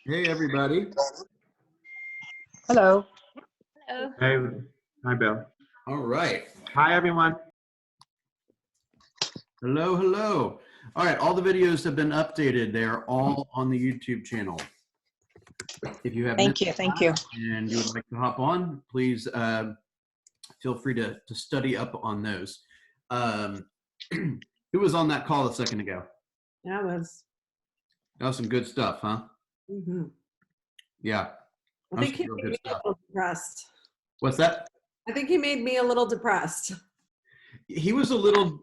Hey, everybody. Hello. Hello. Hey, hi, Bill. All right. Hi, everyone. Hello, hello. All right, all the videos have been updated. They are all on the YouTube channel. If you have Thank you. Thank you. and you would like to hop on, please feel free to study up on those. Who was on that call a second ago? That was. That was some good stuff, huh? Yeah. I think he made me a little depressed. What's that? I think he made me a little depressed. He was a little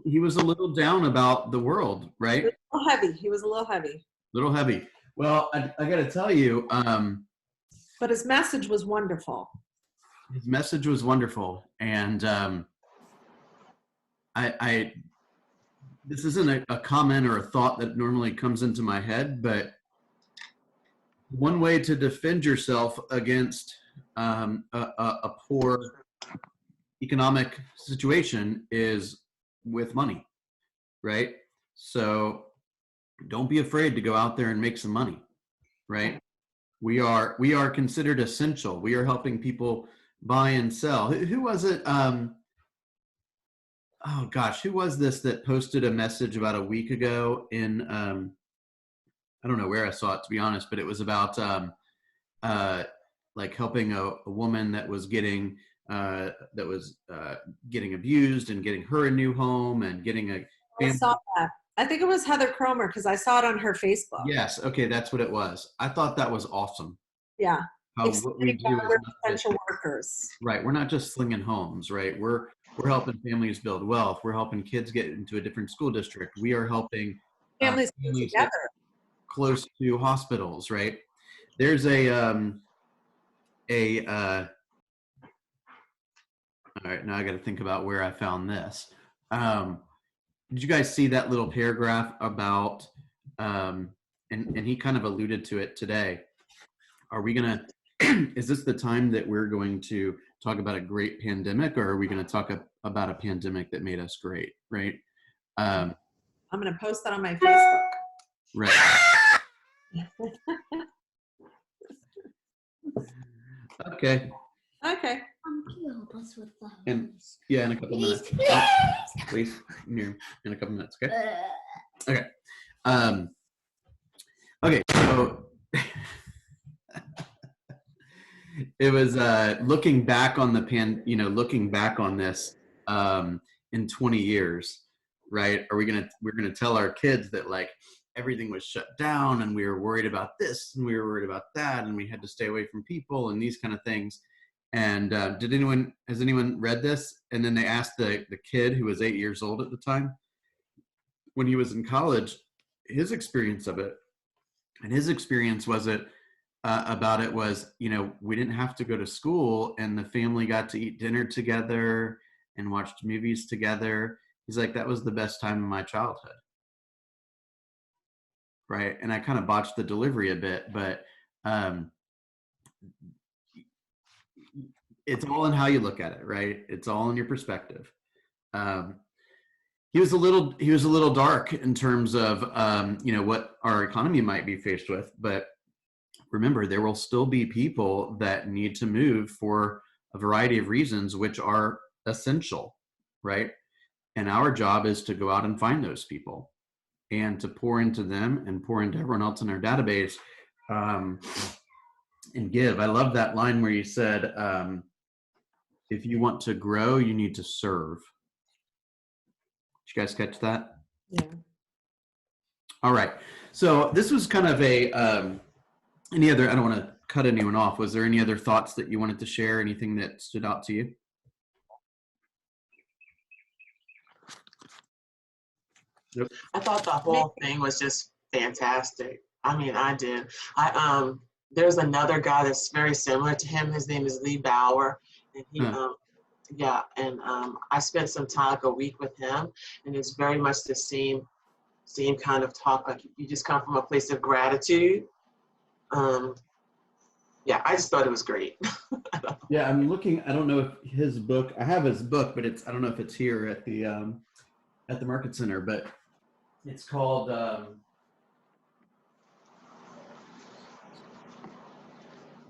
down about the world, right? A little heavy. He was a little heavy. Little heavy. Well, I got to tell you, but his message was wonderful. His message was wonderful, and I this isn't a comment or a thought that normally comes into my head, but one way to defend yourself against a poor economic situation is with money, right? So don't be afraid to go out there and make some money, right? We are considered essential. We are helping people buy and sell. Who was it? Oh gosh, who was this that posted a message about a week ago in I don't know where I saw it, to be honest, but it was about like helping a woman that was getting abused and getting her a new home and getting a family. I saw that. I think it was Heather Cromer because I saw it on her Facebook. Yes, okay, that's what it was. I thought that was awesome. Yeah. What we do is essential workers. Right. We're not just slinging homes, right? We're helping families build wealth. We're helping kids get into a different school district. We are helping families together close to hospitals, right? There's all right, now I got to think about where I found this. Did you guys see that little paragraph about and he kind of alluded to it today. Are we going to is this the time that we're going to talk about a great pandemic, or are we going to talk about a pandemic that made us great, right? I'm going to post that on my Facebook. Right. Okay. Okay. And yeah, in a couple minutes. Please, in a couple minutes, okay? Okay. Okay, so it was looking back on the looking back on this in 20 years, right? We're gonna tell our kids that like everything was shut down and we were worried about this and we were worried about that and we had to stay away from people and these kind of things. And has anyone read this? And then they asked the kid who was 8 years old at the time, when he was in college, his experience of it. And his experience was about it was, we didn't have to go to school and the family got to eat dinner together and watched movies together. He's like, that was the best time of my childhood. Right. And I kind of botched the delivery a bit, but it's all in how you look at it, right? It's all in your perspective. He was a little dark in terms of what our economy might be faced with, but remember, there will still be people that need to move for a variety of reasons, which are essential, right? And our job is to go out and find those people and to pour into them and pour into everyone else in our database and give. I love that line where you said, if you want to grow, you need to serve. Did you guys catch that? Yeah. All right. So this was kind of any other, I don't want to cut anyone off. Was there any other thoughts that you wanted to share? Anything that stood out to you? Yep. I thought the whole thing was just fantastic. I mean, I did. There's another guy that's very similar to him. His name is Lee Bauer. And he, I spent some time, like a week with him, and it's very much the same kind of talk. Like you just come from a place of gratitude. Yeah, I just thought it was great. Yeah, I'm looking. I don't know if his book. I have his book, but I don't know if it's here at the Market Center. But it's called.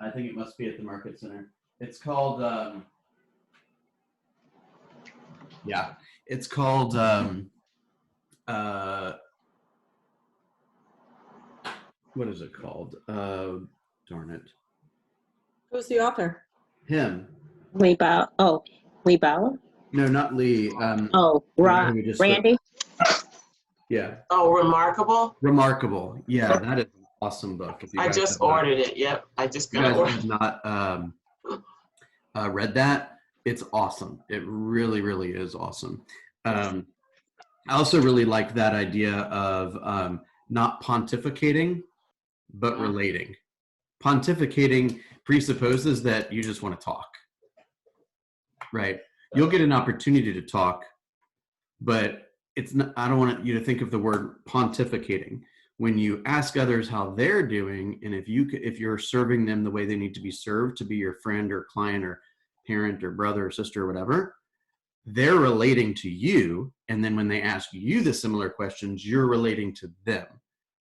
I think it must be at the Market Center. It's called, yeah, it's called, what is it called? Darn it. Who's the author? Him. Lee Bauer. Oh, Lee Bauer. No, not Lee. Oh, the guy who we just spoke- Randy. Yeah. Oh, Remarkable. Remarkable. Yeah, that is an awesome book. If you I guys just have not- ordered it. Yep, I just you got guys ordered. have not read that, it's awesome. It really, really is awesome. I also really like that idea of not pontificating, but relating. Pontificating presupposes that you just want to talk, right? You'll get an opportunity to talk, but it's not, I don't want you to think of the word pontificating. When you ask others how they're doing, and if you're serving them the way they need to be served to be your friend or client or parent or brother or sister or whatever, they're relating to you. And then when they ask you the similar questions, you're relating to them.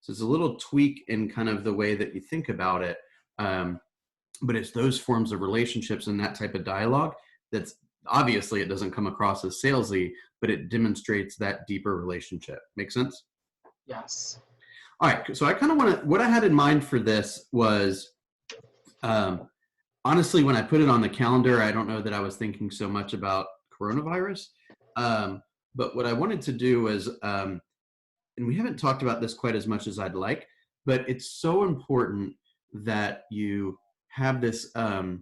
So it's a little tweak in kind of the way that you think about it. But it's those forms of relationships and that type of dialogue that's obviously it doesn't come across as salesy, but it demonstrates that deeper relationship. Make sense? Yes. All right. So I kind of want to, what I had in mind for this was, honestly, when I put it on the calendar, I don't know that I was thinking so much about coronavirus. But what I wanted to do was, and we haven't talked about this quite as much as I'd like, but it's so important that you have this kind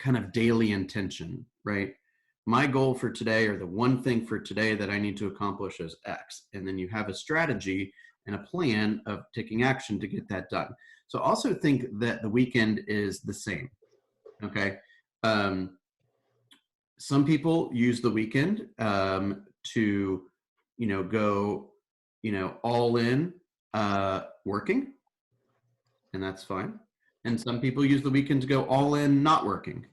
of daily intention, right? My goal for today, or the one thing for today that I need to accomplish is X. And then you have a strategy and a plan of taking action to get that done. So also think that the weekend is the same, okay? Some people use the weekend to, go, all in working, and that's fine. And some people use the weekend to go all in not working,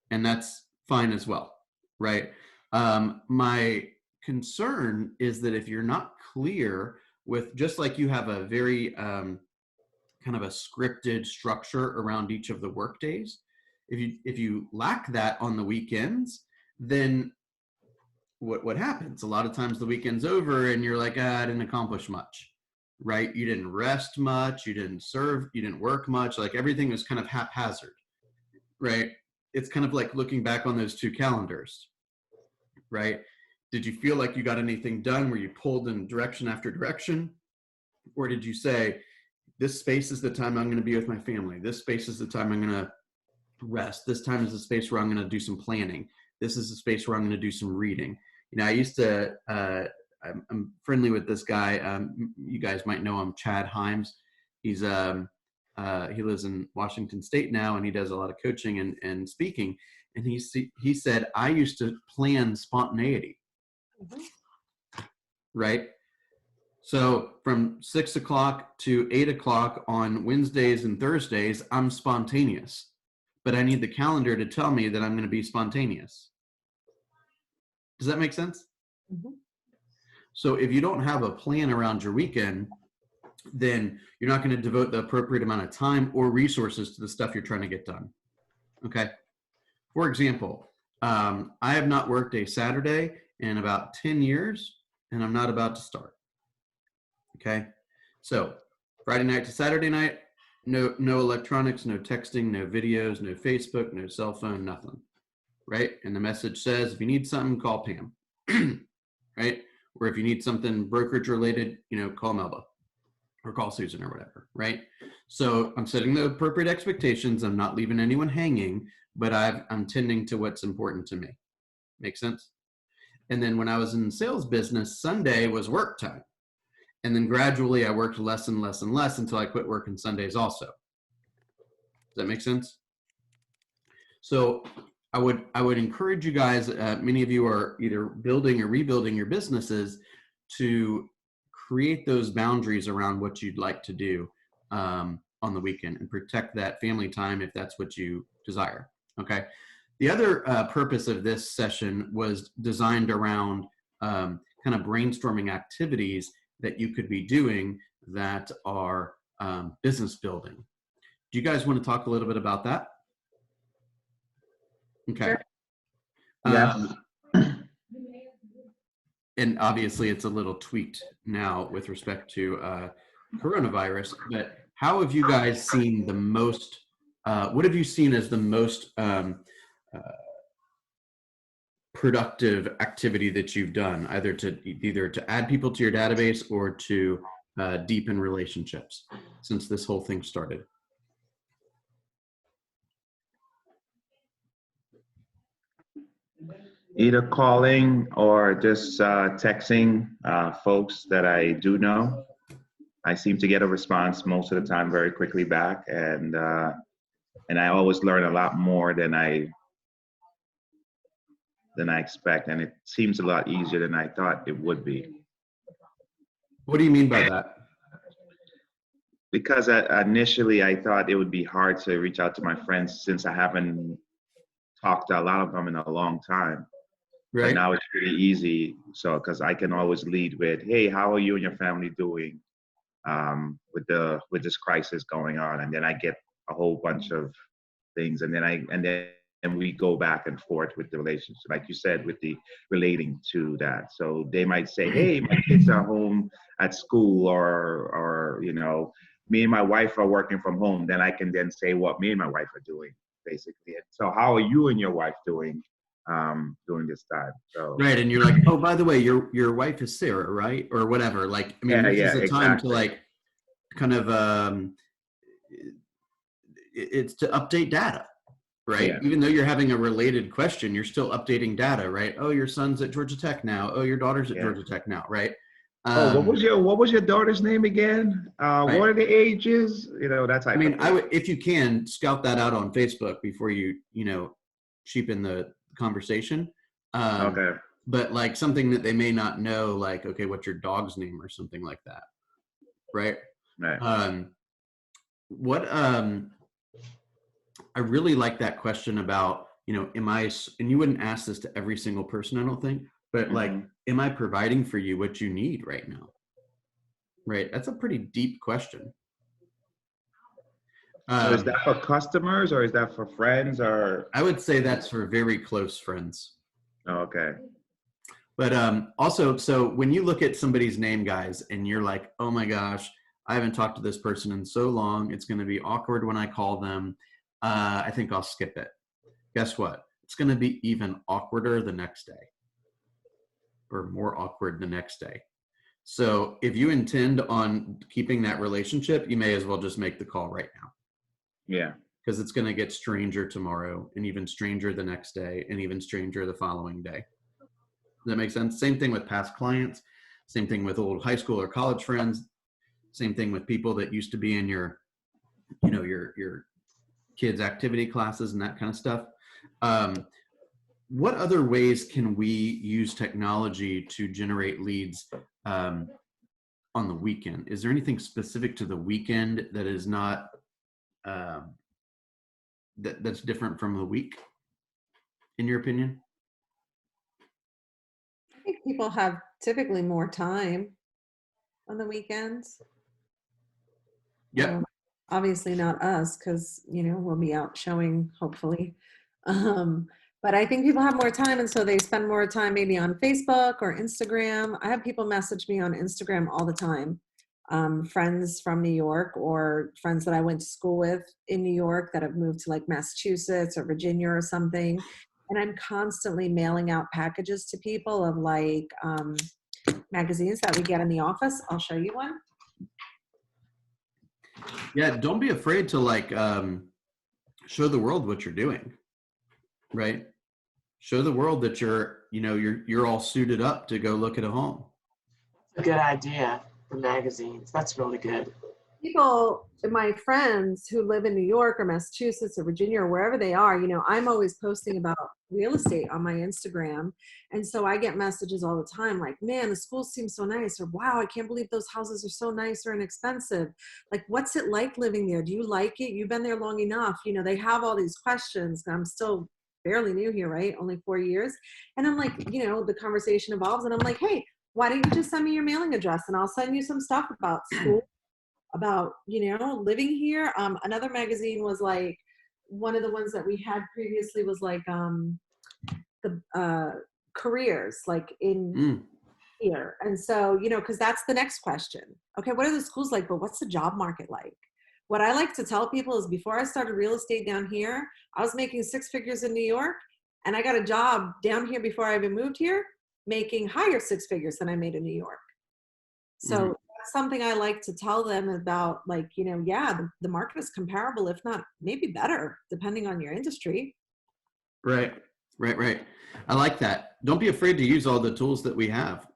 and that's fine as well, right? My concern is that if you're not clear with, just like you have a very kind of a scripted structure around each of the work days, if you lack that on the weekends, then what happens? A lot of times the weekend's over and you're like, I didn't accomplish much, right? You didn't rest much, you didn't serve, you didn't work much, like everything was kind of haphazard, right? It's kind of like looking back on those two calendars, right? Did you feel like you got anything done where you pulled in direction after direction? Or did you say, this space is the time I'm going to be with my family. This space is the time I'm going to rest. This time is the space where I'm going to do some planning. This is the space where I'm going to do some reading. I used to, I'm friendly with this guy. You guys might know him, Chad Himes. He's, he lives in Washington State now, and he does a lot of coaching and speaking. And he said, I used to plan spontaneity, right? So from 6 o'clock to 8 o'clock on Wednesdays and Thursdays, I'm spontaneous, but I need the calendar to tell me that I'm going to be spontaneous. Does that make sense? Mm-hmm. So if you don't have a plan around your weekend, then you're not going to devote the appropriate amount of time or resources to the stuff you're trying to get done. Okay. For example, I have not worked a Saturday in about 10 years, and I'm not about to start. Okay. So Friday night to Saturday night, no electronics, no texting, no videos, no Facebook, no cell phone, nothing. Right. And the message says, if you need something, call Pam. Right. Or if you need something brokerage related, call Melba or call Susan or whatever. Right. So I'm setting the appropriate expectations. I'm not leaving anyone hanging, but I'm tending to what's important to me. Make sense? And then when I was in the sales business, Sunday was work time. And then gradually I worked less and less and less until I quit working Sundays also. Does that make sense? So I would encourage you guys, many of you are either building or rebuilding your businesses, to create those boundaries around what you'd like to do on the weekend and protect that family time if that's what you desire. Okay. The other purpose of this session was designed around kind of brainstorming activities that you could be doing that are business building. Do you guys want to talk a little bit about that? Okay. Sure. Yes. And obviously it's a little tweaked now with respect to coronavirus, but how have you guys seen the most, what have you seen as the most productive activity that you've done, either to add people to your database or to deepen relationships since this whole thing started? Either calling or just texting folks that I do know. I seem to get a response most of the time very quickly back, and I always learn a lot more than I expect, and it seems a lot easier than I thought it would be. What do you mean by that? Because initially I thought it would be hard to reach out to my friends since I haven't talked to a lot of them in a long time. But Right. now it's pretty easy. So, because I can always lead with, "Hey, how are you and your family doing with this crisis going on?" And then I get a whole bunch of things, and then we go back and forth with the relationship, like you said, with the relating to that. So they might say, "Hey, my kids are home at school," or me and my wife are working from home. Then I can then say what me and my wife are doing, basically. So how are you and your wife doing during this time? So Right. And you're like, oh, by the way, your wife is Sarah, right? Or whatever. Like, I mean, this yeah, is a time to exactly. like kind of it's to update data, right? Yeah. Even though you're having a related question, you're still updating data, right? Oh, your son's at Georgia Tech now. Oh, your daughter's at Yeah. Georgia Tech now, right? Oh, what was your daughter's name again? Right. What are the ages? That type I mean, of I thing. would, if you can, scout that out on Facebook before you cheapen the conversation. Okay. But like something that they may not know, like, okay, what's your dog's name or something like that, right? Right. What I really like that question about, am I, and you wouldn't ask this to every single person, I don't think, but like, am I providing for you what you need right now? Right? That's a pretty deep question. So is that for customers or is that for friends or? I would say that's for very close friends. Oh, okay. But also, so when you look at somebody's name, guys, and you're like, oh my gosh, I haven't talked to this person in so long. It's going to be awkward when I call them. I think I'll skip it. Guess what? It's going to be even awkwarder the next day, or more awkward the next day. So if you intend on keeping that relationship, you may as well just make the call right now. Yeah. Because it's going to get stranger tomorrow, and even stranger the next day, and even stranger the following day. Does that make sense? Same thing with past clients, same thing with old high school or college friends, same thing with people that used to be in your kids' activity classes and that kind of stuff. What other ways can we use technology to generate leads on the weekend? Is there anything specific to the weekend that is not that's different from the week, in your opinion? I think people have typically more time on the weekends. Yep. Obviously not us, because we'll be out showing, hopefully. But I think people have more time, and so they spend more time maybe on Facebook or Instagram. I have people message me on Instagram all the time. Friends from New York or friends that I went to school with in New York that have moved to like Massachusetts or Virginia or something. And I'm constantly mailing out packages to people of like magazines that we get in the office. I'll show you one. Yeah, don't be afraid to like show the world what you're doing, right? Show the world that you're all suited up to go look at a home. That's a good idea for magazines. That's really good. People, my friends who live in New York or Massachusetts or Virginia or wherever they are, I'm always posting about real estate on my Instagram. And so I get messages all the time like, man, the school seems so nice, or wow, I can't believe those houses are so nice or inexpensive. Like, what's it like living there? Do you like it? You've been there long enough. They have all these questions. And I'm still fairly new here, right? Only 4 years. And I'm like, the conversation evolves and I'm like, hey, why don't you just send me your mailing address and I'll send you some stuff about school, about, living here. Another magazine was like, one of the ones that we had previously was like the careers, like in here. And so, because that's the next question. Okay, what are the schools like, but what's the job market like? What I like to tell people is before I started real estate down here, I was making 6 figures in New York, and I got a job down here before I even moved here, making higher 6 figures than I made in New York. So that's something I like to tell them about, like, yeah, the market is comparable, if not maybe better, depending on your industry. Right. I like that. Don't be afraid to use all the tools that we have.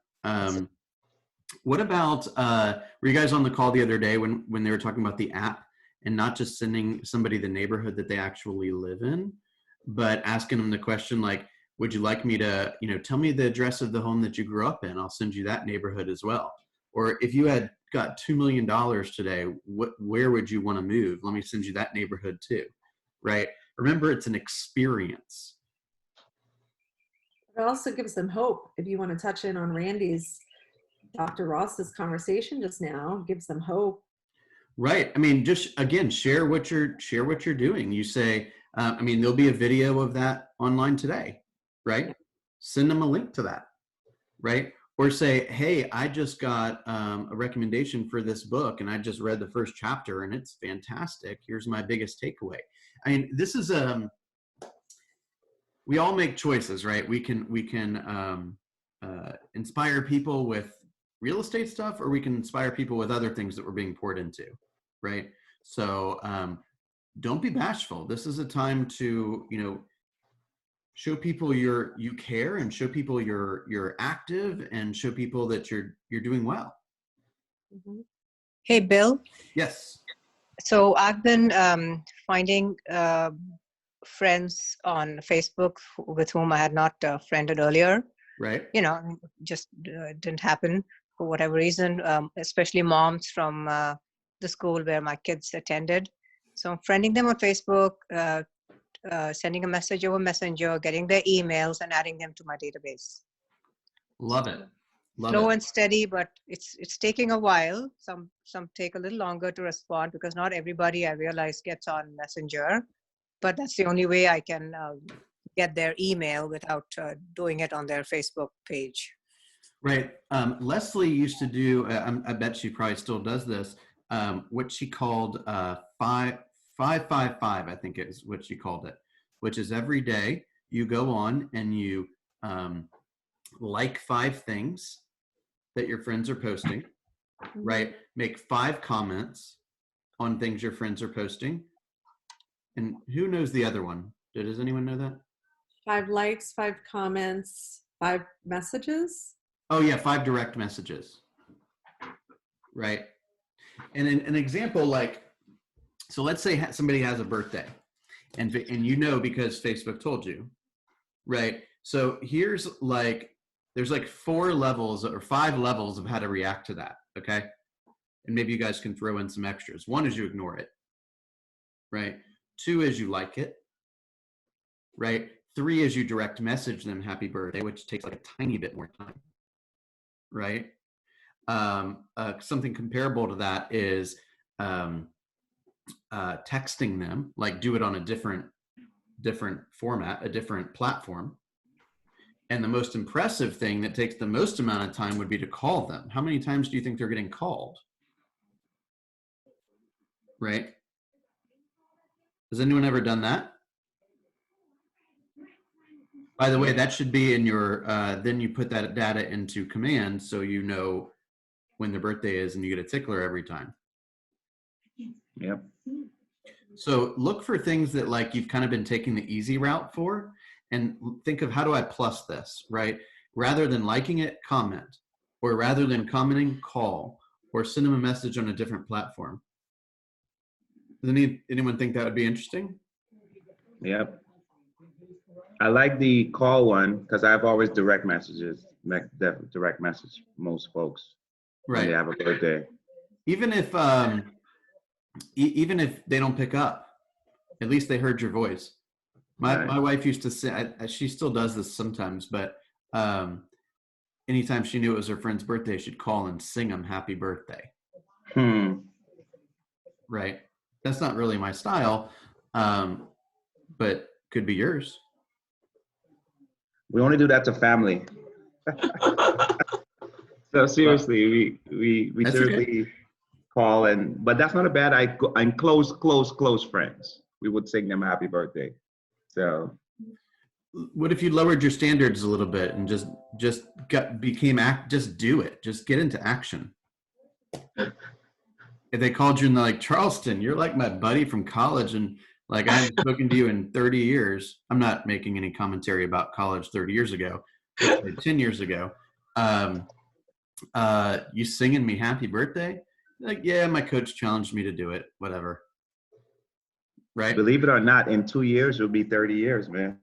What about, were you guys on the call the other day when they were talking about the app and not just sending somebody the neighborhood that they actually live in, but asking them the question like, would you like me to, tell me the address of the home that you grew up in? I'll send you that neighborhood as well. Or if you had got $2 million today, where would you want to move? Let me send you that neighborhood too, right? Remember, it's an experience. It also gives them hope. If you want to touch in on Randy's, Dr. Ross's conversation just now, gives them hope. Right. I mean, just again, share what you're doing. You say, there'll be a video of that online today, right? Yeah. Send them a link to that, right? Or say, hey, I just got a recommendation for this book and I just read the first chapter and it's fantastic. Here's my biggest takeaway. I mean, this is we all make choices, right? We can inspire people with real estate stuff, or we can inspire people with other things that we're being poured into, right? So don't be bashful. This is a time to, show people you care, and show people you're active, and show people that you're doing well. Mm-hmm. Hey, Bill. Yes. So I've been finding friends on Facebook with whom I had not friended earlier. Right. Just didn't happen for whatever reason, especially moms from the school where my kids attended. So I'm friending them on Facebook, sending a message over Messenger, getting their emails and adding them to my database. Love it. Slow and steady, but it's taking a while. Some take a little longer to respond because not everybody, I realize, gets on Messenger, but that's the only way I can get their email without doing it on their Facebook page. Right. Leslie used to do, I bet she probably still does this, what she called 555, I think is what she called it, which is every day you go on and you like 5 things that your friends are posting, right? Make 5 comments on things your friends are posting. And who knows the other one? Does anyone know that? 5 likes, 5 comments, 5 messages. Oh yeah, 5 direct messages, right? And an example, like, so let's say somebody has a birthday, and because Facebook told you, right? So here's like, there's like 4 levels or 5 levels of how to react to that, okay? And maybe you guys can throw in some extras. 1 is you ignore it, right? 2 is you like it, right? 3 is you direct message them happy birthday, which takes like a tiny bit more time, right? Something comparable to that is texting them, like do it on a different format, a different platform. And the most impressive thing that takes the most amount of time would be to call them. How many times do you think they're getting called? Right? Has anyone ever done that? By the way, that should be in your, then you put that data into command so you know when their birthday is and you get a tickler every time. Yep. So look for things that like you've kind of been taking the easy route for, and think of how do I plus this, right? Rather than liking it, comment, or rather than commenting, call, or send them a message on a different platform. Does anyone think that would be interesting? Yep. I like the call one because I've always direct message most folks when they have a birthday. Even if they don't pick up, at least they heard your voice. My wife used to say, she still does this sometimes, but anytime she knew it was her friend's birthday, she'd call and sing them happy birthday. right? That's not really my style, but could be yours. We only do that to family. So seriously, we That's okay. seriously call but that's not a bad. I'm close friends. We would sing them happy birthday. So What if you lowered your standards a little bit and just just do it. Just get into action. If they called you and they're like, Charleston, you're like my buddy from college, and like I haven't spoken to you in 30 years. I'm not making any commentary about college 30 years ago, 10 years ago. You singing me happy birthday? Like, yeah, my coach challenged me to do it. Whatever. Right? believe it or not, in 2 years it'll be 30 years, man.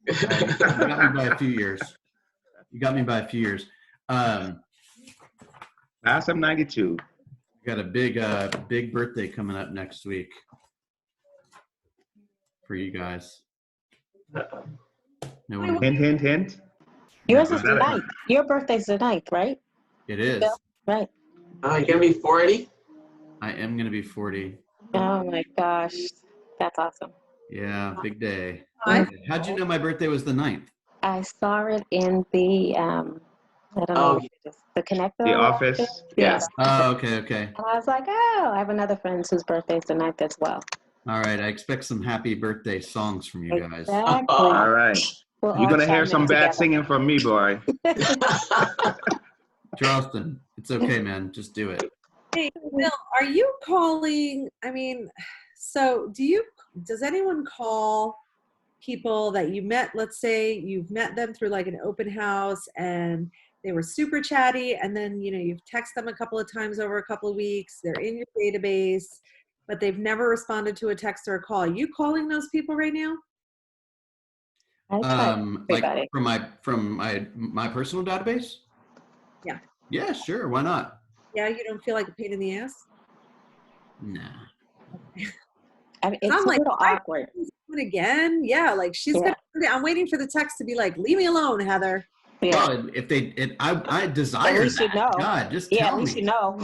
You got me by a few years. You got me by a few years. Last I'm 92. Got a big birthday coming up next week for you guys. No one. Hint. Yours Is is the that a- 9th. Your birthday's the 9th, right? It is. Bill? Right. You're gonna be 40? I am gonna be 40. Oh my gosh. That's awesome. Yeah, big day. I- How'd you know my birthday was the 9th? I saw it in the, I don't know, Oh, what it is, the connector. The Office? Yes. Oh, okay. And I was like, oh, I have another friend whose birthday's the 9th as well. All right. I expect some happy birthday songs from you guys. Exactly. All right. We'll You're all gonna hear chime some in bad together. singing from me, boy. Charleston, it's okay, man. Just do it. Hey, Bill, are you calling? I mean, so does anyone call people that you met? Let's say you've met them through like an open house and they were super chatty, and then you've texted them a couple of times over a couple of weeks. They're in your database, but they've never responded to a text or a call. Are you calling those people right now? I try Like everybody. from my personal database? Yeah. Yeah, sure. Why not? Yeah, you don't feel like a pain in the ass? Nah. I mean, I'm it's a like, little awkward. Again, yeah, like she's Yeah. gonna. I'm waiting for the text to be like, "Leave me alone, Heather." Yeah. Well, I desire At least you that. know. God, just Yeah, tell at least me. you know.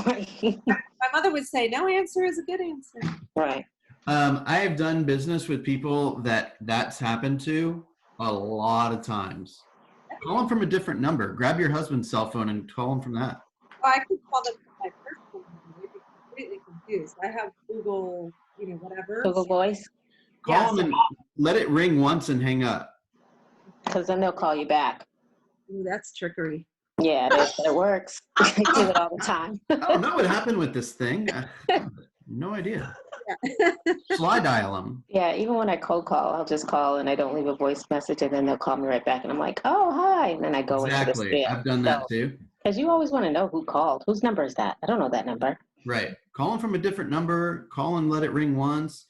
My mother would say, "No answer is a good answer." Right. I have done business with people that's happened to a lot of times. Call them from a different number. Grab your husband's cell phone and call them from that. I could call them my personal number. They'd be completely confused. I have Google, whatever. Google Voice, Call them and let it ring once and hang up. because then they'll call you back. Ooh, that's trickery. Yeah, it works. I do it all the time. I don't know what happened with this thing. No idea. Yeah. Slide dial them. Yeah, even when I cold call, I'll just call and I don't leave a voice message, and then they'll call me right back, and I'm like, oh, hi, and then I go Exactly. into the spam. I've done that too. Because you always want to know who called. Whose number is that? I don't know that number. Right. Call them from a different number. Call and let it ring once.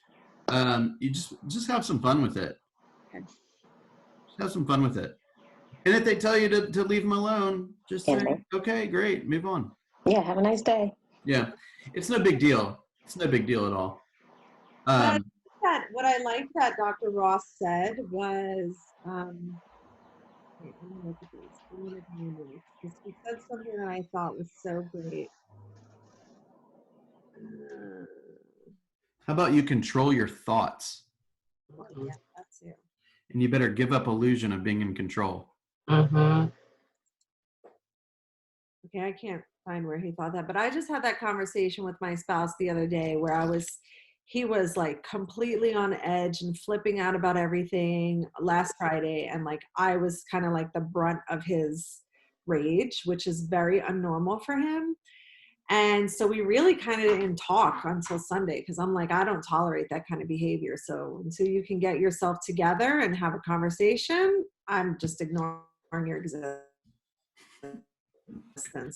You just have some fun with it. Okay. Just have some fun with it. And if they tell you to leave them alone, just say, Okay. okay, great, move on. Yeah, have a nice day. Yeah. It's no big deal. It's no big deal at all. What I liked that Dr. Ross said was, wait, let me look at these. Let me look at my notes, 'cause he said something that I thought was so great. How about you control your thoughts? Yeah, that's it. And you better give up illusion of being in control. Mm-hmm. Okay, I can't find where he thought that, but I just had that conversation with my spouse the other day where he was like completely on edge and flipping out about everything last Friday. And like, I was kind of like the brunt of his rage, which is very unnormal for him. And so we really kind of didn't talk until Sunday, because I'm like, I don't tolerate that kind of behavior. So until you can get yourself together and have a conversation, I'm just ignoring your existence,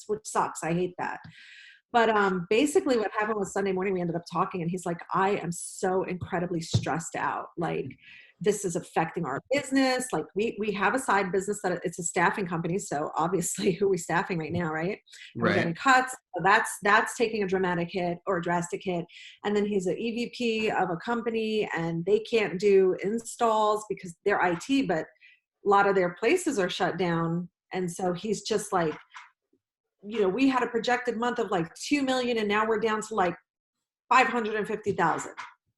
which sucks. I hate that. But basically what happened was Sunday morning, we ended up talking, and he's like, I am so incredibly stressed out. Like, this is affecting our business. Like we have a side business that it's a staffing company. So obviously who are we staffing right now, right? And we're getting cuts. So that's taking a dramatic hit or a drastic hit. And then he's an EVP of a company, and they can't do installs because they're IT, but a lot of their places are shut down. And so he's just like, we had a projected month of like 2 million, and now we're down to like 550,000.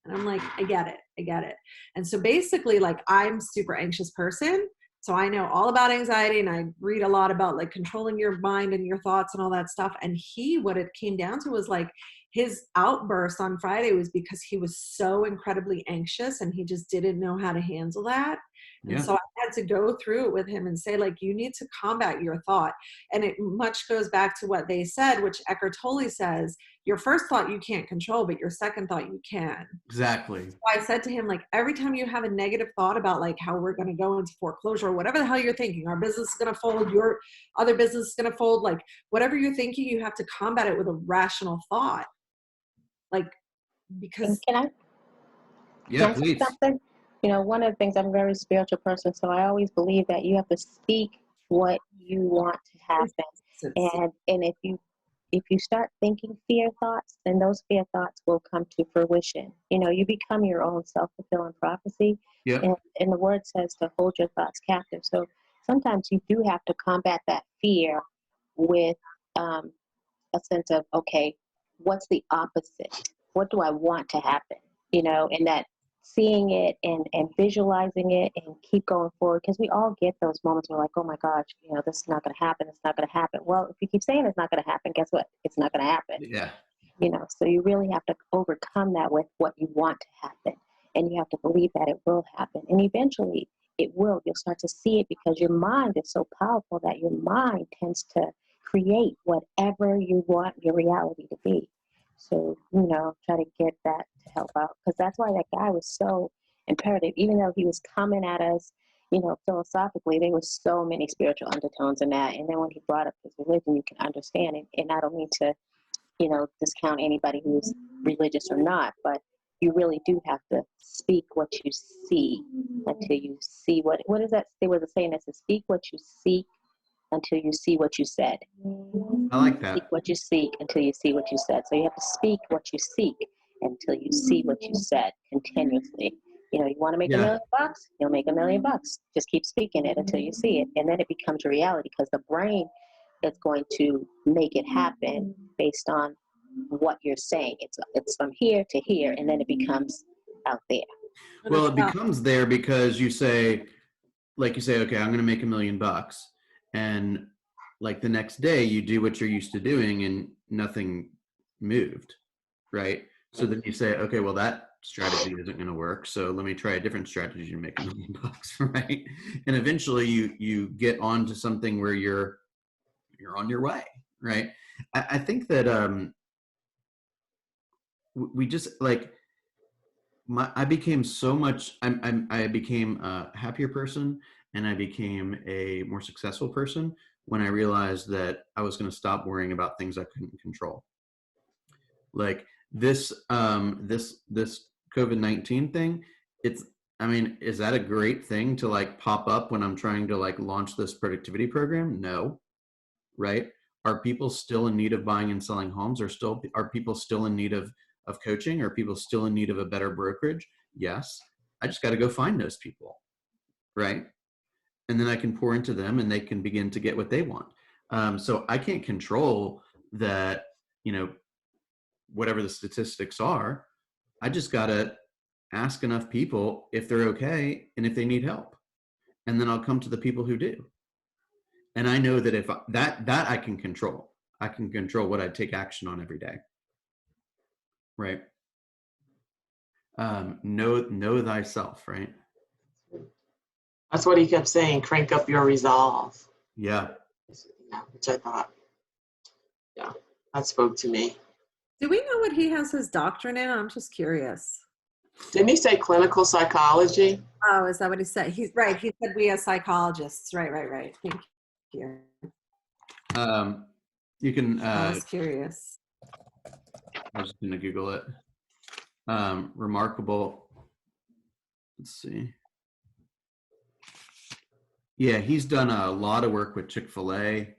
And I'm like, I get it. And so basically, like, I'm super anxious person. So I know all about anxiety, and I read a lot about like controlling your mind and your thoughts and all that stuff. And what it came down to was like his outburst on Friday was because he was so incredibly anxious and he just didn't know how to handle that. And Yeah. so I had to go through it with him and say, like, you need to combat your thought. And it much goes back to what they said, which Eckhart Tolle says, your first thought you can't control, but your second thought you can. Exactly. So I said to him, like, every time you have a negative thought about like how we're going to go into foreclosure or whatever the hell you're thinking, our business is going to fold, your other business is going to fold, like whatever you're thinking, you have to combat it with a rational thought. Like, because Can I Yeah, say please. something? You know, one of the things, I'm a very spiritual person, so I always believe that you have to speak what you want to happen. And if you start thinking fear thoughts, then those fear thoughts will come to fruition. You know, you become your own self-fulfilling prophecy. Yep. And the word says to hold your thoughts captive. So sometimes you do have to combat that fear with a sense of, okay, what's the opposite? What do I want to happen? You know, and that seeing it and visualizing it and keep going forward, because we all get those moments where like, oh my gosh, you know, this is not going to happen. It's not going to happen. Well, if you keep saying it's not going to happen, guess what? It's not going to happen. Yeah. You know, so you really have to overcome that with what you want to happen. And you have to believe that it will happen. And eventually it will. You'll start to see it because your mind is so powerful that your mind tends to create whatever you want your reality to be. So, you know, try to get that to help out. Because that's why that guy was so imperative. Even though he was coming at us, you know, philosophically, there was so many spiritual undertones in that. And then when he brought up his religion, you can understand it. And I don't mean to, you know, discount anybody who's religious or not, but you really do have to speak what you see until you see what is that? There was a saying that says, speak what you seek until you see what you said. I like Speak that. what you seek until you see what you said. So you have to speak what you seek until you see what you said continuously. You know, you want to make $1 million, you'll make $1 million. Just keep speaking it until you see it. And then it becomes a reality because the brain is going to make it happen based on what you're saying. It's from here to here, and then it becomes out there. Well, it becomes there because you say, okay, I'm going to make $1 million. And like the next day you do what you're used to doing and nothing moved. Right. So then you say, okay, well, that strategy isn't going to work. So let me try a different strategy to make $1 million. Right. And eventually you get onto something where you're on your way. Right. I think that, we just like, I became so much, I became a happier person and I became a more successful person when I realized that I was going to stop worrying about things I couldn't control. Like this COVID-19 thing, is that a great thing to like pop up when I'm trying to like launch this productivity program? No. Right? Are people still in need of buying and selling homes? Are people still in need of coaching? Are people still in need of a better brokerage? Yes. I just got to go find those people. Right. And then I can pour into them and they can begin to get what they want. So I can't control that, you know, whatever the statistics are. I just got to ask enough people if they're okay and if they need help. And then I'll come to the people who do. And I know that if that I can control what I take action on every day. Right. Know thyself. Right. That's what he kept saying. Crank up your resolve. Yeah. Which I thought, yeah, that spoke to me. Do we know what he has his doctorate in? I'm just curious. Didn't he say clinical psychology? Oh, is that what he said? He's right. He said we as psychologists. Right. Thank you. You can. I was curious. I was going to Google it. Remarkable. Let's see. Yeah, he's done a lot of work with Chick-fil-A.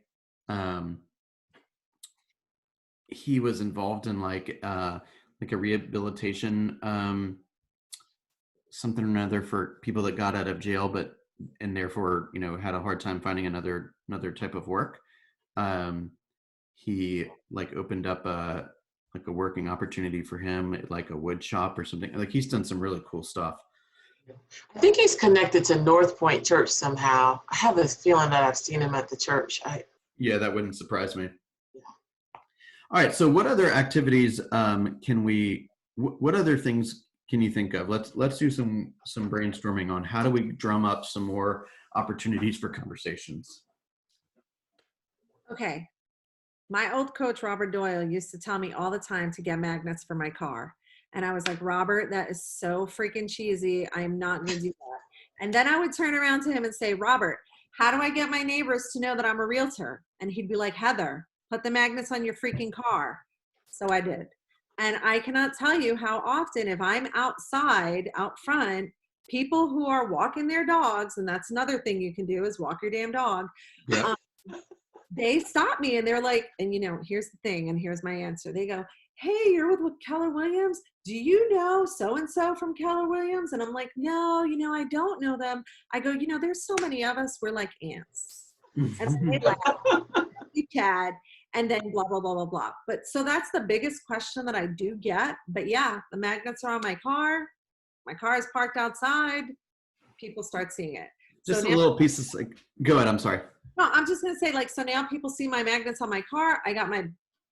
He was involved in like a rehabilitation, something or another for people that got out of jail, and therefore, you know, had a hard time finding another type of work. He like opened up like a working opportunity for him at like a wood shop or something. Like he's done some really cool stuff. I think he's connected to North Point Church somehow. I have this feeling that I've seen him at the church. Yeah, that wouldn't surprise me. All right. So what other activities what other things can you think of? Let's do some brainstorming on how do we drum up some more opportunities for conversations. Okay. My old coach, Robert Doyle, used to tell me all the time to get magnets for my car. And I was like, Robert, that is so freaking cheesy. I'm not going to do that. And then I would turn around to him and say, Robert, how do I get my neighbors to know that I'm a realtor? And he'd be like, Heather, put the magnets on your freaking car. So I did. And I cannot tell you how often, if I'm outside, out front, people who are walking their dogs, and that's another thing you can do is walk your damn dog. Yeah. They stop me and they're like, and here's the thing, and here's my answer. They go, hey, you're with Keller Williams? Do you know so-and-so from Keller Williams? And I'm like, no, I don't know them. I go, there's so many of us, we're like ants. And so they laugh, you cad, and then blah, blah, blah, blah, blah. But so that's the biggest question that I do get. But yeah, the magnets are on my car. My car is parked outside. People start seeing it. Just so a little piece of like, go ahead, I'm sorry. No, I'm just going to say, so now people see my magnets on my car. I got my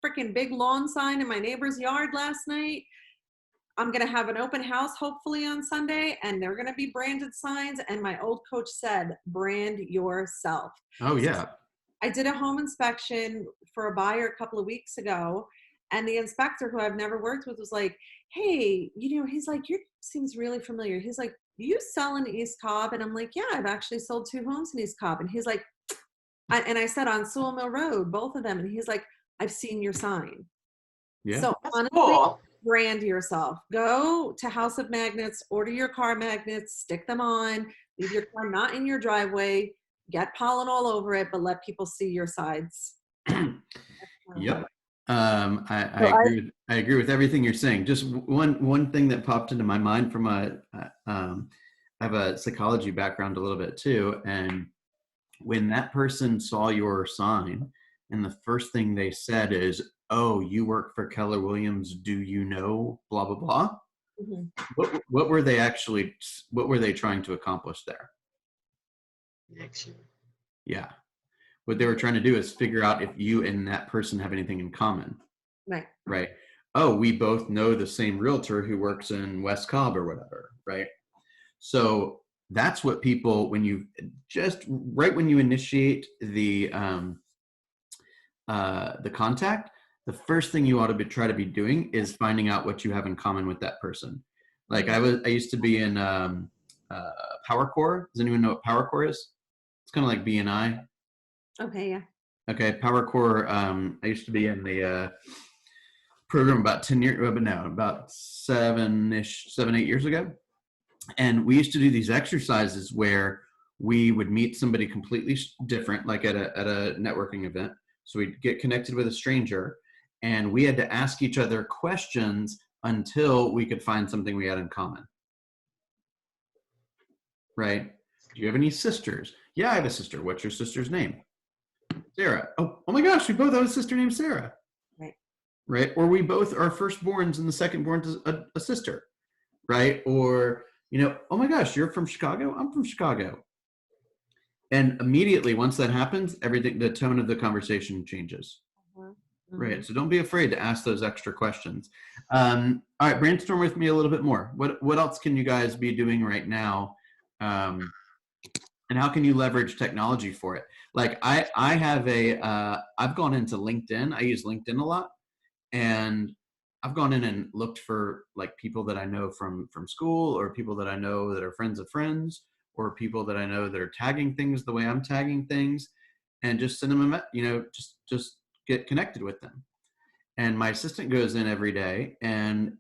freaking big lawn sign in my neighbor's yard last night. I'm going to have an open house hopefully on Sunday, and they're going to be branded signs. And my old coach said, brand yourself. Oh, yeah. So I did a home inspection for a buyer a couple of weeks ago, and the inspector, who I've never worked with, was like, hey, he's like, you seems really familiar. He's like, you sell in East Cobb? And I'm like, yeah, I've actually sold 2 homes in East Cobb. And he's like, and I said on Sewell Mill Road, both of them. And he's like, I've seen your sign. Yeah. So honestly, cool. Brand yourself. Go to House of Magnets, order your car magnets, stick them on, leave your car not in your driveway, get pollen all over it, but let people see your sides. Yep. I agree with everything you're saying. Just one thing that popped into my mind from I have a psychology background a little bit too. And when that person saw your sign and the first thing they said is, oh, you work for Keller Williams, do you know blah, blah, blah. Mm-hmm. What were they trying to accomplish there? Connection. Yeah. What they were trying to do is figure out if you and that person have anything in common. Right. Right. Oh, we both know the same realtor who works in West Cobb or whatever. Right. So that's what people, when you initiate the contact, the first thing you ought to try to be doing is finding out what you have in common with that person. Like I used to be in Power Core. Does anyone know what Power Core is? It's kind of like BNI. Okay, yeah. Okay, Power Core. I used to be in the program about 10 years, but no, about 7, 8 years ago. And we used to do these exercises where we would meet somebody completely different, like at a networking event. So we'd get connected with a stranger, and we had to ask each other questions until we could find something we had in common. Right? Do you have any sisters? Yeah, I have a sister. What's your sister's name? Sarah. Oh my gosh, we both have a sister named Sarah. Right. Right? Or we both are firstborns and the secondborn's a sister. Right? Or, oh my gosh, you're from Chicago? I'm from Chicago. And immediately, once that happens, the tone of the conversation changes. Mm-hmm. Right. So don't be afraid to ask those extra questions. All right, brainstorm with me a little bit more. What else can you guys be doing right now? And how can you leverage technology for it? Like I have I've gone into LinkedIn. I use LinkedIn a lot, and I've gone in and looked for like people that I know from school, or people that I know that are friends of friends, or people that I know that are tagging things the way I'm tagging things, and just send them just get connected with them. And my assistant goes in every day, and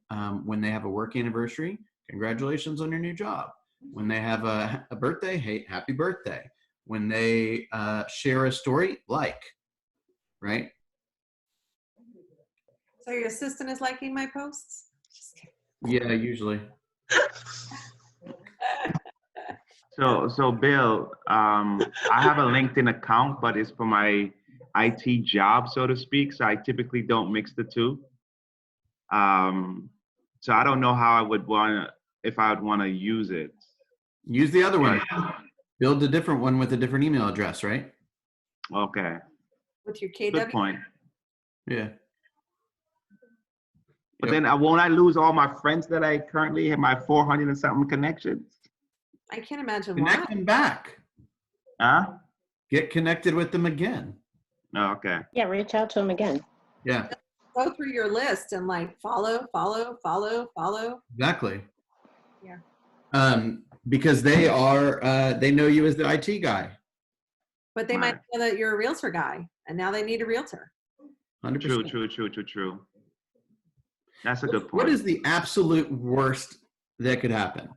when they have a work anniversary, congratulations on your new job. When they have a birthday, hey, happy birthday. When they share a story, right? So your assistant is liking my posts? Yeah, usually. So Bill, I have a LinkedIn account, but it's for my IT job, so to speak. So I typically don't mix the two. So I don't know how I would want to, if I would want to use it. Use the other one. But, Build a different one with a different email address, right? okay, With your good KW. point. Yeah. But Yep. then won't I lose all my friends that I currently have, my 400 and something connections? I can't imagine Connect why. them back. Huh? Get connected with them again. Oh, okay. Yeah, reach out to them again. Yeah, Go through your list and like follow. exactly. Yeah. Because they are, they know you as the IT guy. But they might Right. know that you're a realtor guy, and now they need a realtor. 100%. True. That's a good point. What is the absolute worst that could happen?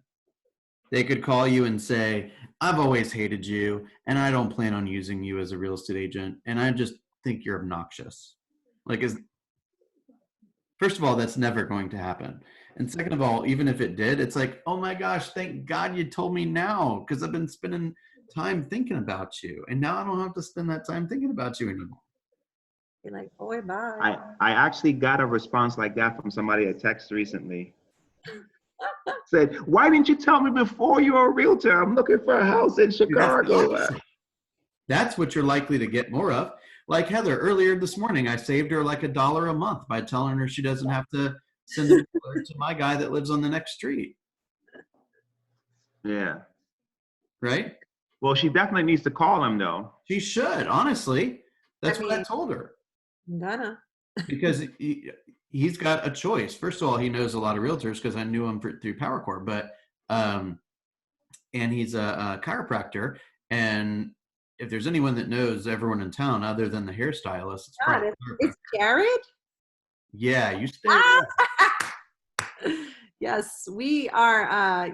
They could call you and say, I've always hated you, and I don't plan on using you as a real estate agent, and I just think you're obnoxious. Like, first of all, that's never going to happen. And second of all, even if it did, it's like, oh my gosh, thank God you told me now, because I've been spending time thinking about you, and now I don't have to spend that time thinking about you anymore. Be like, boy, bye. I actually got a response like that from somebody at text recently. Said, why didn't you tell me before you were a realtor? I'm looking for a house in Chicago. That's what you're likely to get more of. Like Heather, earlier this morning, I saved her like $1 a month by telling her she doesn't have to send it to my guy that lives on the next street. Yeah. Right? Well, she definitely needs to call him though. She should, honestly. That's what I mean, told her. I'm gonna. Because he's got a choice. First of all, he knows a lot of realtors because I knew him through Power Core, but and he's a chiropractor. And if there's anyone that knows everyone in town other than the hairstylist, it's God, probably it's Jared? yeah, you stay. Yes, we are.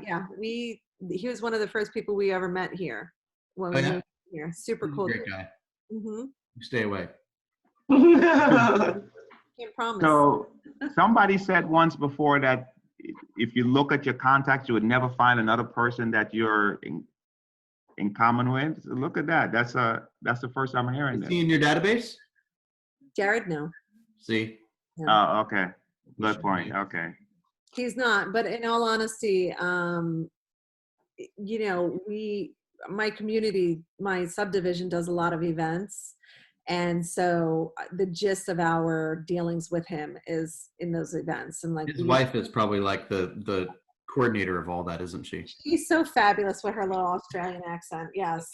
He was one of the first people we ever met here when we Oh, yeah? moved here. Super He's a cool. great guy. Mm-hmm. You stay away. Can't promise. So somebody said once before that if you look at your contacts, you would never find another person that you're in common with. So look at that. That's the first time I'm hearing Is that. he in your database? Jared, no. See? Oh, okay. Good point. Okay. He's not, but in all honesty, my community, my subdivision does a lot of events. And so the gist of our dealings with him is in those events. And like His wife is probably like the coordinator of all that, isn't she? she's so fabulous with her little Australian accent. Yes.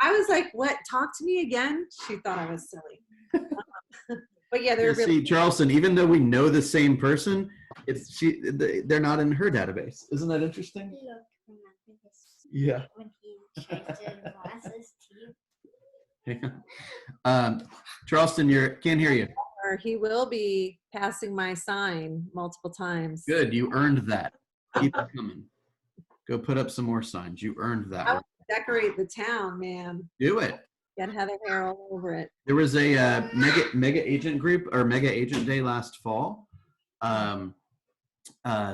I was like, what? Talk to me again? She thought I was silly. But yeah, they're really. See, Charleston, even though we know the same person, they're not in her database. Isn't that interesting? Yeah. When he checked his glasses, Charleston, can't hear you. He will be passing my sign multiple times. Good, you earned that. Keep it coming. Go put up some more signs. You earned that. I one. will decorate the town, man. Do it. Get Heather hair all over it. There was a mega agent group or mega agent day last fall.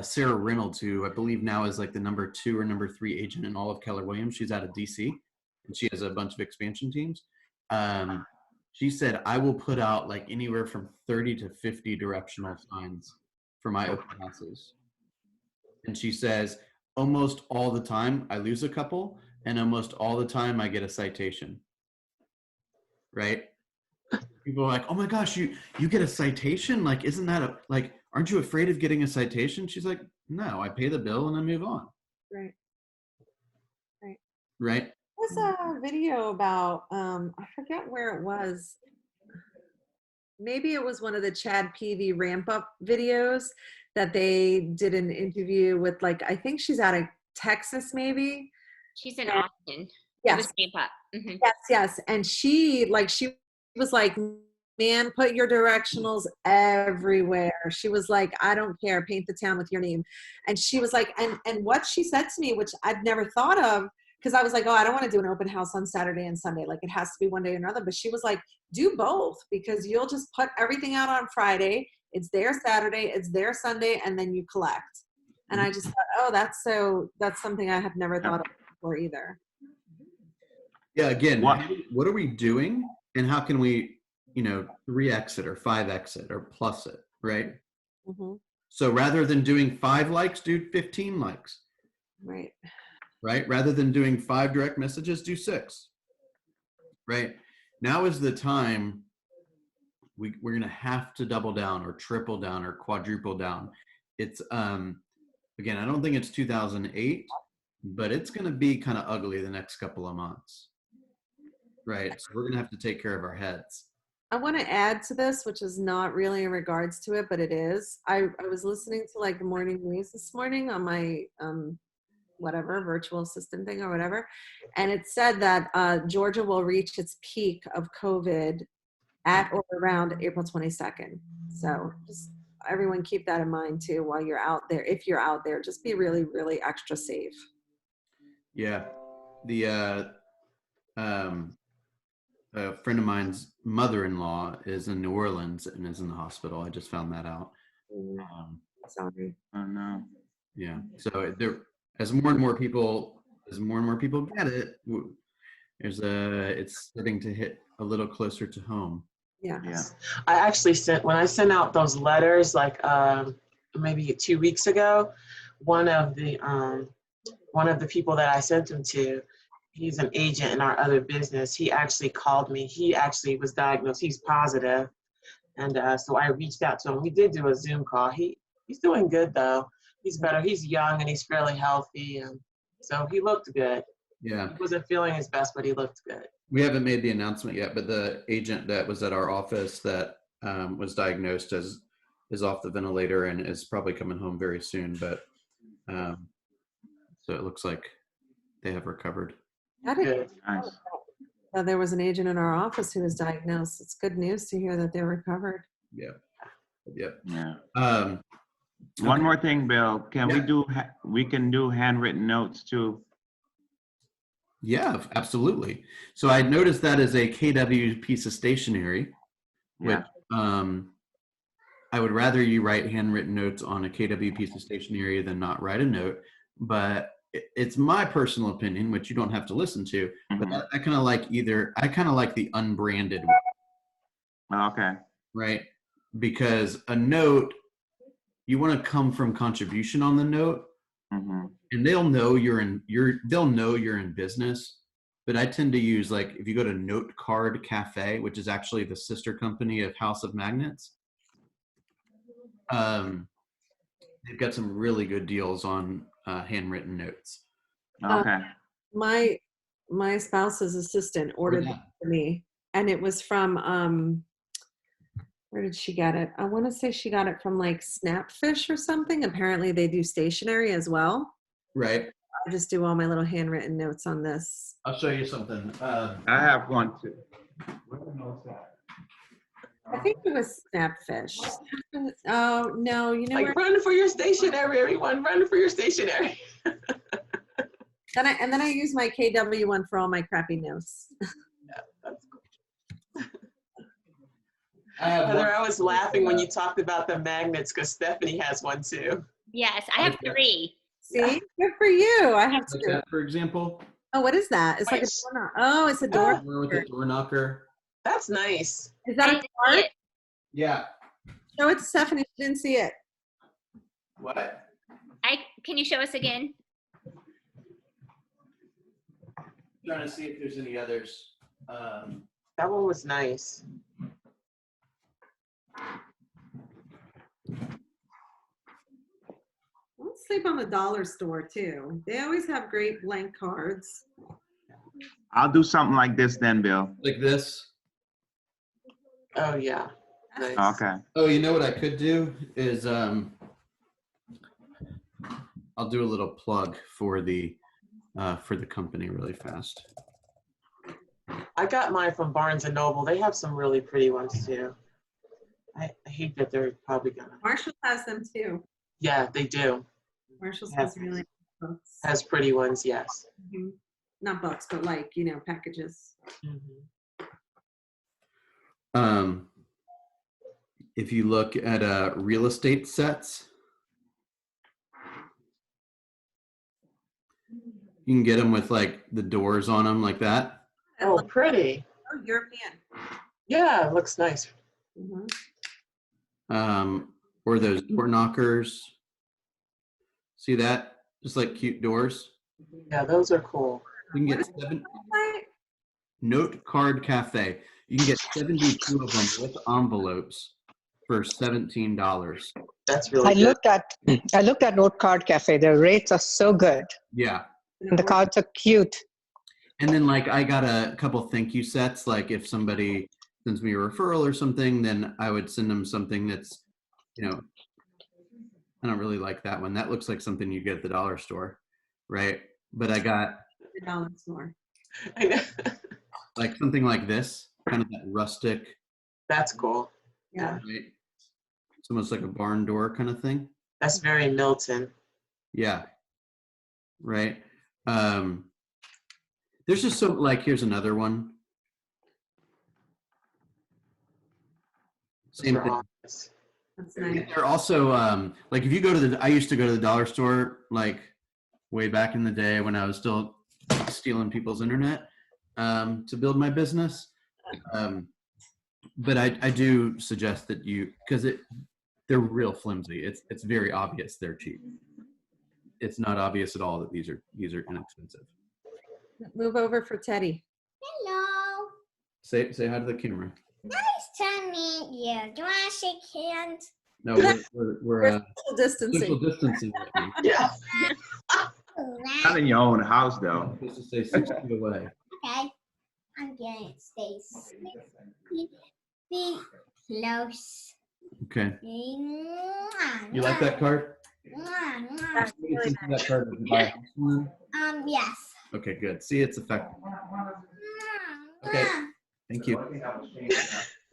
Sarah Reynolds, who I believe now is like the number 2 or number 3 agent in all of Keller Williams. She's out of DC and she has a bunch of expansion teams. She said, I will put out like anywhere from 30 to 50 directional signs for my open houses. And she says, almost all the time I lose a couple and almost all the time I get a citation. Right? People are like, oh my gosh, you get a citation? Like, isn't that aren't you afraid of getting a citation? She's like, no, I pay the bill and I move on. Right. Right? There's a video about, I forget where it was. Maybe it was one of the Chad Peavy ramp up videos that they did an interview with, like, I think she's out of Texas, maybe. she's in Austin. Yes. Mm-hmm. Yes. And she was like, man, put your directionals everywhere. She was like, I don't care, paint the town with your name. And she was like, and what she said to me, which I'd never thought of, because I was like, oh, I don't want to do an open house on Saturday and Sunday. Like, it has to be one day or another. But she was like, do both, because you'll just put everything out on Friday. It's there Saturday, it's there Sunday, and then you collect. And I just thought, oh, that's something I have never thought of before either. Yeah, again, what are we doing and how can we, 3x it or 5x it or plus it, right? Mhm. So rather than doing 5 likes, do 15 likes, Right. right? Rather than doing 5 direct messages, do 6, right? Now is the time we're going to have to double down or triple down or quadruple down. It's, again, I don't think it's 2008, but it's going to be kind of ugly the next couple of months, right? So we're going to have to take care of our heads. I want to add to this, which is not really in regards to it, but it is. I was listening to like the morning news this morning on my whatever virtual assistant thing or whatever, and it said that Georgia will reach its peak of COVID at or around April 22nd. So just everyone keep that in mind too while you're out there. If you're out there, just be really, really extra safe. Yeah. A friend of mine's mother-in-law is in New Orleans and is in the hospital. I just found that out. Sorry. Oh no. Yeah. So there, as more and more people get it, it's starting to hit a little closer to home. Yeah. Yeah. I actually when I sent out those letters, like maybe 2 weeks ago, one of the people that I sent them to, he's an agent in our other business. He actually called me. He actually was diagnosed. He's positive. And so I reached out to him. We did do a Zoom call. He's doing good though. He's better. He's young and he's fairly healthy. And so he looked good. Yeah. He wasn't feeling his best, but he looked good. We haven't made the announcement yet, but the agent that was at our office that was diagnosed is off the ventilator and is probably coming home very soon. But so it looks like they have recovered. Good. Nice. There was an agent in our office who was diagnosed. It's good news to hear that they recovered. Yeah. Yep. Yeah. Okay. One more thing, Bill. Can Yeah. we can do handwritten notes too? Yeah, absolutely. So I noticed that as a KW piece of stationery, which I would rather you write handwritten notes on a KW piece of stationery than not write a note. But it's my personal opinion, which you don't have to listen to. But I kind of like the unbranded one, Okay. right? Because a note, you want to come from contribution on the note. And they'll know you're in business. But I tend to use, like, if you go to Note Card Cafe, which is actually the sister company of House of Magnets, they've got some really good deals on handwritten notes. Okay. My spouse's assistant ordered it for me, and it was from where did she get it? I want to say she got it from like Snapfish or something. Apparently they do stationery as well. Right. I just do all my little handwritten notes on this. I'll show you something. I have one too. I think it was Snapfish. Oh no, you know, Like, run for your stationery, everyone. Run for your stationery. then I use my KW one for all my crappy notes. Yeah, that's cool. Heather, I was laughing when you talked about the magnets because Stephanie has one too. Yes, I have 3. See, good for you. I have Like to. that, for example. Oh, what is that? It's like a door knocker. Oh, it's a door. With a door knocker. That's nice. Is that I a didn't see card? it. Yeah. Show it to Stephanie. She didn't see it. What? Can you show us again? Trying to see if there's any others. That one was nice. Don't sleep on the dollar store too. They always have great blank cards. I'll do something like this then, Bill. Like this. Oh yeah. Nice. Okay. Oh, you know what I could do is I'll do a little plug for the company really fast. I got mine from Barnes and Noble. They have some really pretty ones too. I hate that they're probably gonna. Marshall has them too. Yeah, they do. Marshall's Yeah. has really nice books. Has pretty ones, yes. Mhm. Not books, but like, packages. If you look at real estate sets, you can get them with like the doors on them like that. Oh, pretty. Oh, European. Yeah, it looks nice. Mhm. or those door knockers. See that? Just like cute doors. Yeah, those are cool. You can get Note Card Cafe. You can get 72 of them with envelopes for $17. That's I really good. looked at Note Card Cafe. The rates are so good. Yeah. And the cards are cute. And then like I got a couple thank you sets. Like if somebody sends me a referral or something, then I would send them something that's, you know, I don't really like that one. That looks like something you get at the dollar store, right? But I got The dollar store. I know. like something like this, kind of that rustic, That's cool. Yeah. right? It's almost like a barn door kind of thing. That's very Milton. Yeah. Right. There's just so like, here's another one. Same For thing. office. That's nice. They're also like if you go to the, I used to go to the dollar store like way back in the day when I was still stealing people's internet to build my business. But I do suggest that you, because they're real flimsy. It's very obvious they're cheap. It's not obvious at all that these are inexpensive. Move over for Teddy. Hello. Say hi to the camera. Nice to meet you. Do you want to shake hands? No, we're We're social distancing. social distancing. Yeah. Not in your own house, though. Supposed to say 6 feet away. Okay. I'm getting it. Stay 6 feet close. Okay. You You like that card? That's You really see that card when you buy a house loan? Yes. Okay, good. See, it's effective. Okay. Thank you.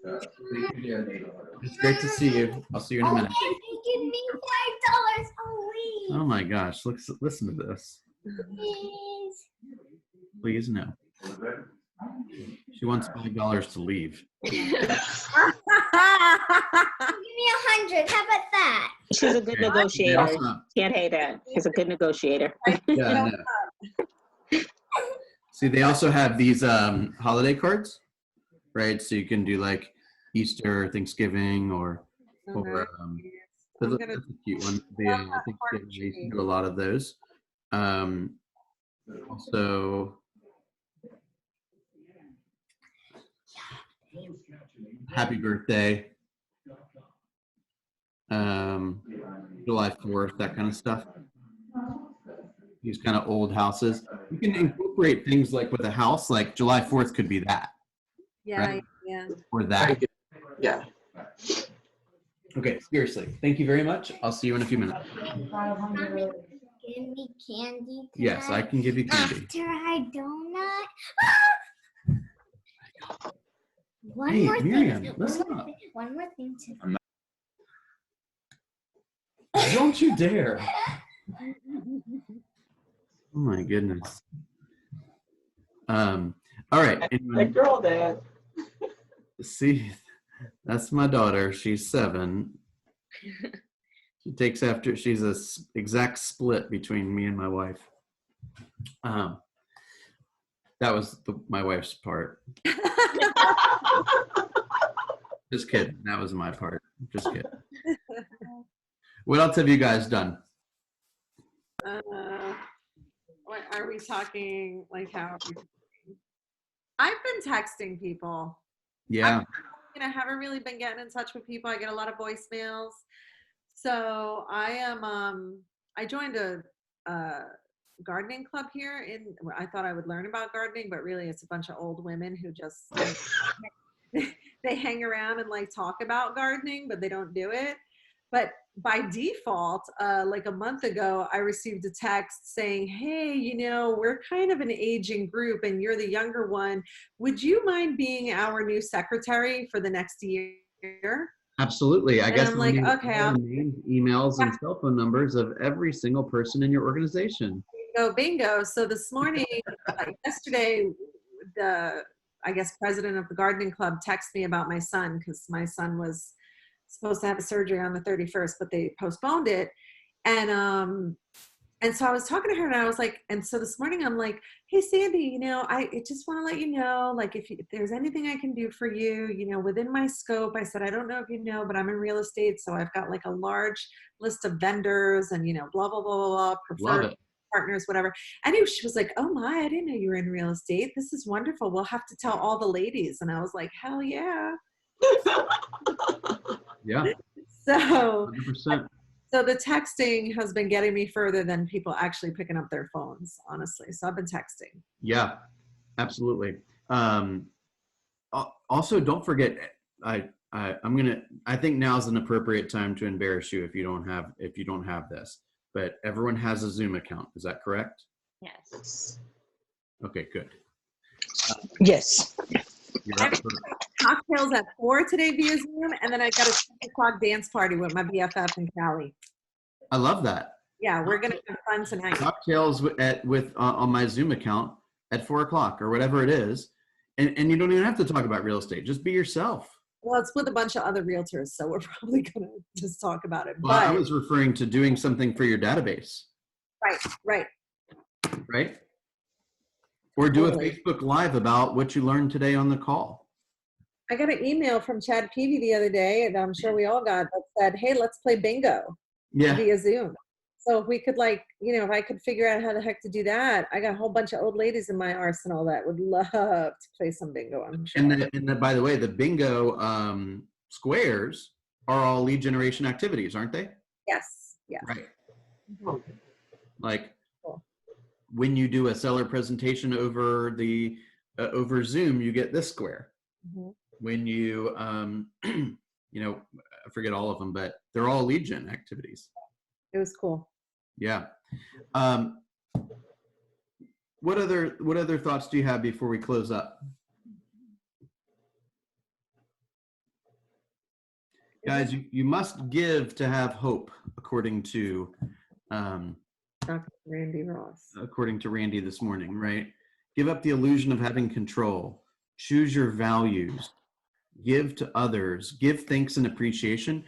It's great to see you. I'll see you in a minute. Give me $5 a Oh my gosh, listen to this. please. Please, no. She wants $5 to leave. Give me 100. How about that? She's a good Okay. They negotiator. also- Can't hate that. She's a good negotiator. yeah, I know. See, they also have these holiday cards, right? So you can do like Easter, Thanksgiving, or I'm that's gonna a cute one. love I that think part they used to tree. do a lot of those. Also, happy birthday, July 4th, that kind of stuff. These kind of old houses. You can incorporate things like with a house, like July 4th could be that, Yeah, right? yeah. or that. Yeah. Okay, seriously. Thank you very much. I'll see you in a few minutes. Give me candy. Yes, I can give you candy. After I donut. One Hey, more Miriam, thing. listen up. One more thing to. Don't you dare. Oh my goodness. All right. That girl, Dad. See, that's my daughter. She's 7. She takes after. She's a exact split between me and my wife. That was my wife's part. Just kidding. That was my part. Just kidding. What else have you guys done? What are we talking? Like how? I've been texting people. Yeah. I haven't really been getting in touch with people. I get a lot of voicemails. So I am. I joined a gardening club here. I thought I would learn about gardening, but really it's a bunch of old women who just they hang around and like talk about gardening, but they don't do it. But by default, like a month ago, I received a text saying, hey, we're kind of an aging group and you're the younger one. Would you mind being our new secretary for the next year? Absolutely. I guess I'm like, okay, all the names, emails, and cell phone numbers of every single person in your organization. Bingo. So this morning, yesterday, I guess president of the gardening club texted me about my son because my son was supposed to have a surgery on the 31st, but they postponed it. And And so I was talking to her and I was like, and so this morning I'm like, hey, Sandy, I just want to let you know, like, if there's anything I can do for you, within my scope. I said, I don't know if you know, but I'm in real estate. So I've got like a large list of vendors and, blah, blah, blah, blah, blah, Love preferred it. partners, whatever. And she was like, oh my, I didn't know you were in real estate. This is wonderful. We'll have to tell all the ladies. And I was like, hell yeah. Yeah. So 100%. So the texting has been getting me further than people actually picking up their phones, honestly. So I've been texting. Yeah, absolutely. Also, don't forget, I think now's an appropriate time to embarrass you if you don't have this. But everyone has a Zoom account. Is that correct? Yes. Okay, good. Yes. You're up for, Cocktails at 4 today via Zoom, and then I got a 6 o'clock dance party with my BFF in Cali. I love that. Yeah, we're gonna have fun tonight. Cocktails on my Zoom account at 4:00 or whatever it is, and you don't even have to talk about real estate. Just be yourself. Well, it's with a bunch of other realtors, so we're probably gonna just talk about it. Well, I was referring to doing something for your database. Right. Or do Totally. a Facebook Live about what you learned today on the call. I got an email from Chad Peavy the other day, and I'm sure we all got, that said, hey, let's play bingo via Zoom. So if we could if I could figure out how the heck to do that, I got a whole bunch of old ladies in my arsenal that would love to play some bingo, I'm sure. And by the way, the bingo squares are all lead generation activities, aren't they? Yes. Yeah. Right. Mm-hmm. Like cool. When you do a seller presentation over over Zoom, you get this square. Mm-hmm. When you, I forget all of them, but they're all lead gen activities. It was cool. Yeah. What other thoughts do you have before we close up? Guys, you must give to have hope, according to Dr. Randy Ross. According to Randy this morning, right? Give up the illusion of having control. Choose your values. Give to others. Give thanks and appreciation.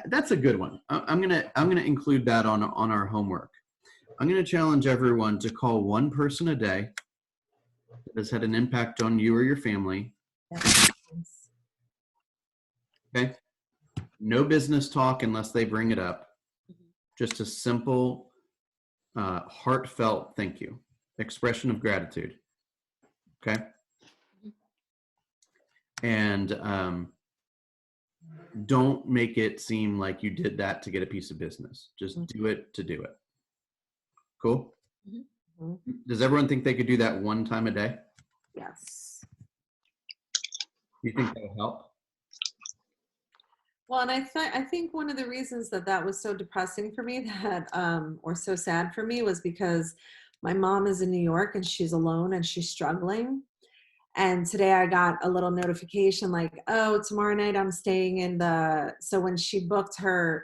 That's a good one. I'm gonna include that on our homework. I'm gonna challenge everyone to call one person a day that has had an impact on you or your family. Okay. No business talk unless they bring it up. Just a simple, heartfelt thank you, expression of gratitude. Okay. And don't make it seem like you did that to get a piece of business. Just do it to do it. Cool. Mm-hmm. Does everyone think they could do that one time a day? Yes. You think that will help? Well, and I think one of the reasons that was so depressing for me, or so sad for me, was because my mom is in New York and she's alone and she's struggling. And today I got a little notification like, oh, tomorrow night I'm staying so when she booked so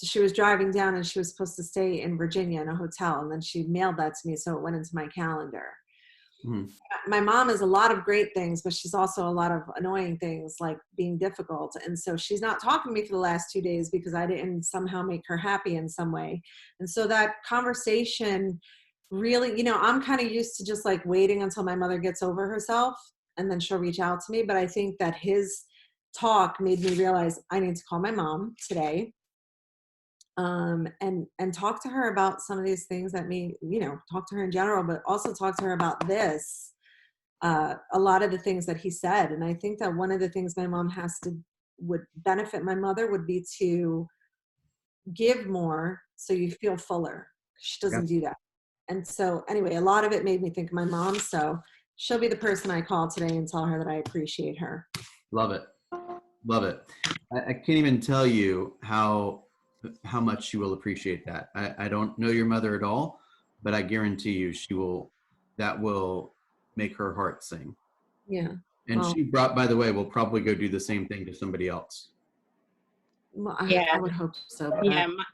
she was driving down and she was supposed to stay in Virginia in a hotel, and then she mailed that to me, so it went into my calendar. Mm-hmm. My mom is a lot of great things, but she's also a lot of annoying things, like being difficult. And so she's not talking to me for the last 2 days because I didn't somehow make her happy in some way. And so that conversation really, I'm kind of used to just like waiting until my mother gets over herself and then she'll reach out to me. But I think that his talk made me realize I need to call my mom today. And talk to her about some of these things that talk to her in general, but also talk to her about this, a lot of the things that he said. And I think that one of the things my mom would benefit my mother would be to give more so you feel fuller. She doesn't do that. And so anyway, a lot of it made me think of my mom. So she'll be the person I call today and tell her that I appreciate her. Love it. Love it. I can't even tell you how much she will appreciate that. I don't know your mother at all, but I guarantee you that will make her heart sing. Yeah. And she by the way, will probably go do the same thing to somebody else. Well, Yeah. I would hope so. Yeah. My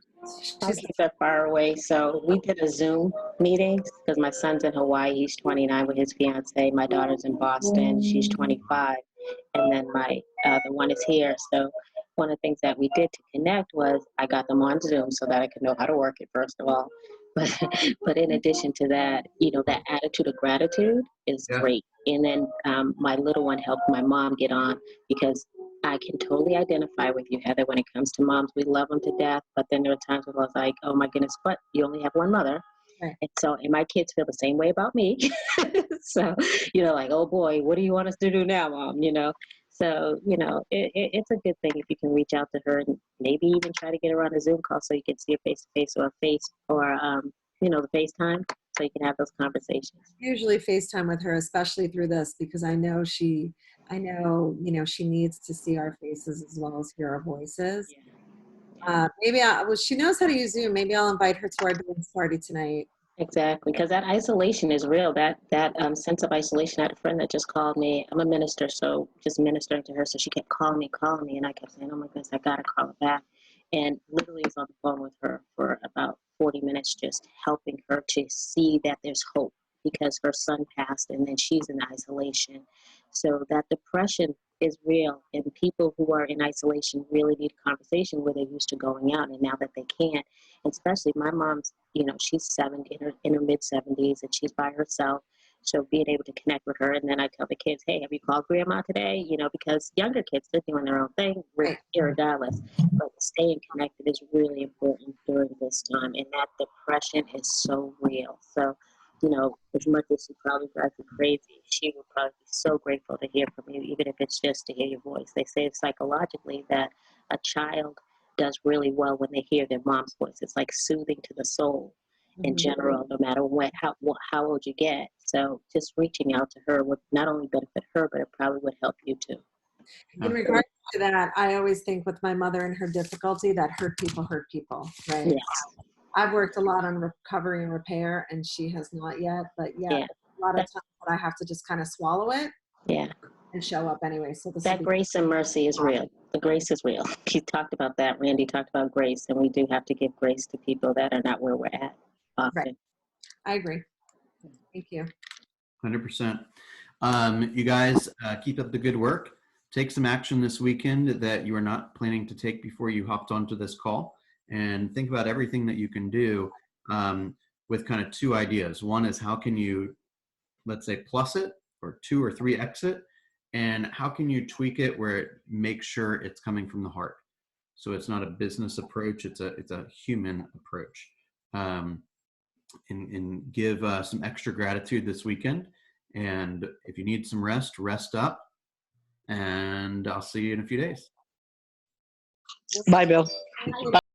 kids are far away, so we did a Zoom meeting because my son's in Hawaii. He's 29 with his fiance. My daughter's in Boston. She's 25. And then the one is here. So one of the things that we did to connect was I got them on Zoom so that I could know how to work it, first of all. But in addition to that, that attitude of gratitude is Yeah. great. And then my little one helped my mom get on, because I can totally identify with you, Heather, when it comes to moms. We love them to death, but then there are times when I was like, oh my goodness, but you only have one mother. Right. And my kids feel the same way about me. So, like, oh boy, what do you want us to do now, Mom? So, it's a good thing if you can reach out to her and maybe even try to get her on a Zoom call so you can see her face to face, or the FaceTime, so you can have those conversations. Usually FaceTime with her, especially through this, because I know she needs to see our faces as well as hear our voices. Maybe she knows how to use Zoom. Maybe I'll invite her to our dance party tonight. Exactly, because that isolation is real. That sense of isolation. I had a friend that just called me. I'm a minister, so just ministering to her. So she kept calling me, and I kept saying, "Oh my goodness, I gotta call her back." And literally was on the phone with her for about 40 minutes, just helping her to see that there's hope, because her son passed, and then she's in isolation. So that depression is real, and people who are in isolation really need a conversation where they're used to going out, and now that they can't. Especially my mom's, she's 70, in her mid 70s, and she's by herself. So being able to connect with her, and then I tell the kids, hey, have you called grandma today? Because younger kids, they're doing their own thing, regardless. But staying connected is really important during this time, and that depression is so real. So, as much as she probably drives you crazy, she would probably be so grateful to hear from you, even if it's just to hear your voice. They say psychologically that a child does really well when they hear their mom's voice. It's like soothing to the soul in general, no matter how old you get. So just reaching out to her would not only benefit her, but it probably would help you too. In regards to that, I always think with my mother and her difficulty that hurt people, right? Yes. I've worked a lot on recovery and repair, and she has not yet. But yeah. A lot of times that I have to just kind of swallow it. Yeah. And show up anyway. So that grace and mercy is real. The grace is real. He talked about that. Randy talked about grace, and we do have to give grace to people that are not where we're at often. Right. I agree. Thank you. 100%. You guys keep up the good work. Take some action this weekend that you were not planning to take before you hopped onto this call, and think about everything that you can do with kind of two ideas. One is, how can you, let's say, plus it, or 2 or 3x it, and how can you tweak it where it makes sure it's coming from the heart, so it's not a business approach, it's a human approach. And give some extra gratitude this weekend, and if you need some rest up, and I'll see you in a few days. Bye, Bill. Bye.